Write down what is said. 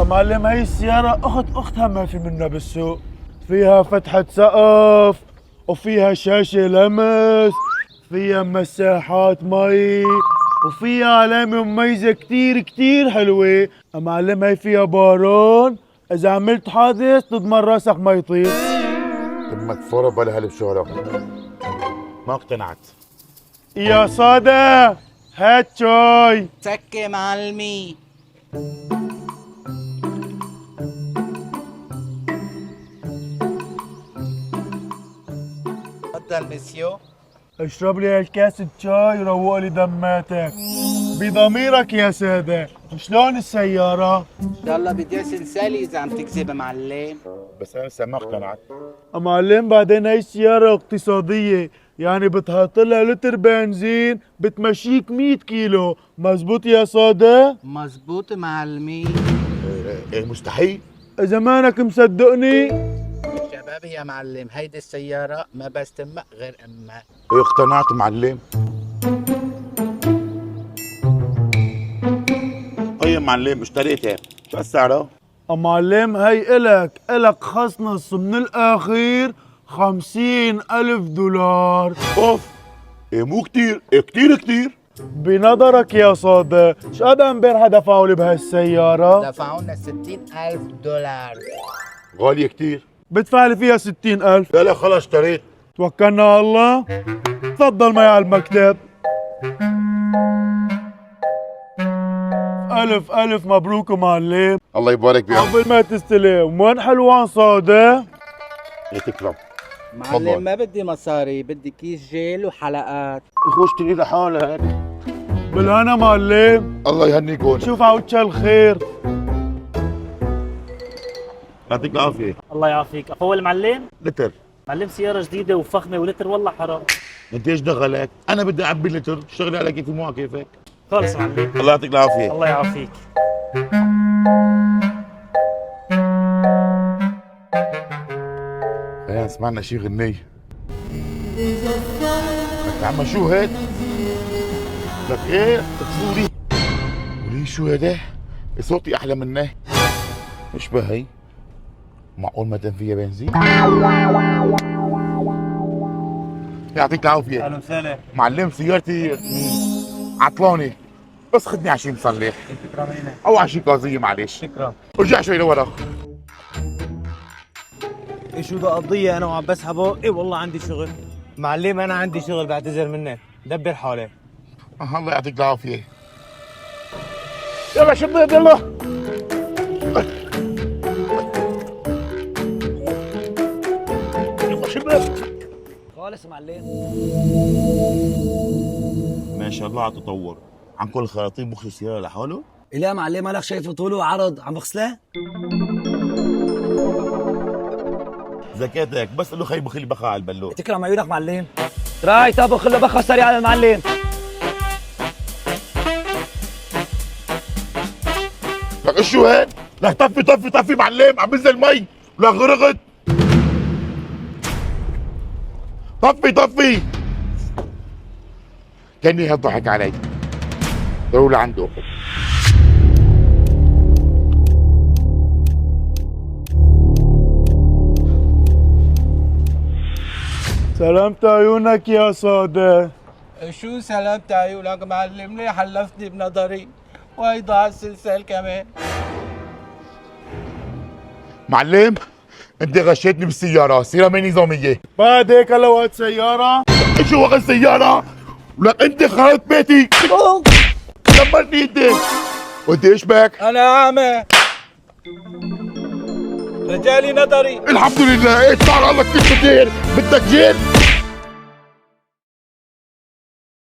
معلم هاي السيارة أختها ما في منها بالسوق. فيها فتحة سقف وفيها شاشة لمس، فيها مساحات مي، وفيها علامة مميزة كتير حلوة. معلم هاي فيها بارون، إذا عملت حادث تضمن راسك ما يطير. لما تصورها بلا هلا بشهرة ما اقتنعت. يا صادة هات شاي. سكي معلمي. تفضل مسيو. اشرب لي هالكاسة شاي وروق لي دماتك بضميرك يا سادة. شلون السيارة؟ يلا بدي سلسالي اذا عم تكذب معلم. بس انا لسه ما اقتنعت. معلم بعدين هاي السيارة اقتصادية، يعني بتحط لها لتر بنزين بتمشيك 100 كيلو. مزبوط يا صادة؟ مزبوط معلمي. إيه مستحيل. إذا مانك مصدقني شباب يا معلم، هيدي السيارة ما بس تمك غير امك. إيه اقتنعت معلم. طيب معلم اشتريتها، شو سعرها؟ معلم هاي إلك خصنص من الأخير 50,000 دولار. اوف. إيه مو كتير، إيه كتير. بنظرك يا صادق شقد امبارح دفعوا لي بهالسيارة؟ دفعونا 60,000 دولار. غالية كتير. بدفع لي فيها 60,000. لا خلص اشتريت. توكلنا على الله. تفضل معي على المكتب. ألف مبروك معلم. الله يبارك بيك. قبل ما تستلم وين حلوان صادق؟ تكرم. معلم ما بدي مصاري، بدي كيس جيل وحلقات. خش اشتري لحالك. بالهنا معلم. الله يهنيكم. شوف عوجه الخير. يعطيك العافية. الله يعافيك. اخوي المعلم، لتر. معلم سيارة جديدة وفخمة ولتر والله حرام. انت ايش دخلك؟ انا بدي اعبي لتر، اشتغل على كيفي مو على كيفك. خالص معلم. الله يعطيك العافية. الله يعافيك. خلينا سمعنا شي غنية. لك عم شو هاد؟ لك ايه؟ تصوري. ولي شو هذا؟ صوتي احلى منه. ايش بهي؟ معقول ما دام فيها بنزين؟ يعطيك العافية. اهلا وسهلا. معلم سيارتي عطلانة، بس خدني على شي مصلح شكرا لك. او على شي قاضية معلش. شكرا. ارجع شوي لورا. ايش بدي اقضيه انا وعم بسحبه؟ اي والله عندي شغل. معلم انا عندي شغل بعتذر منك، دبر حالك. الله يعطيك العافية. يلا شباب يلا. يلا شباب. خالص معلم. ما شاء الله على التطور. عن كل الخراطيم بخش السيارة لحاله. لا معلم مالك شايفه طوله وعرض عم بغسله؟ زكاتك بس قول له خي بخلي بخا على البلو. تكرم عيونك معلم. راي طب خله بخه سريع على المعلم. لك ايش شو هاد؟ لك طفي معلم عم بنزل مي. لك غرقت. طفي. كاني هالضحك علي. ضروري لعنده. سلامت عيونك يا صادق. شو سلامت عيونك معلم؟ ليه حلفتني بنظري؟ وهي ضاع السلسال كمان. معلم انت غشيتني بالسيارة، سيارة ما نظامية. بعد هيك لو هات سيارة. شو وقت سيارة؟ ولك انت خربت بيتي. دمرتني انت. وانت ايش بك؟ انا اعمى. رجالي نظري. الحمد لله. ايه تعال الله كنت كتير بدك جيل.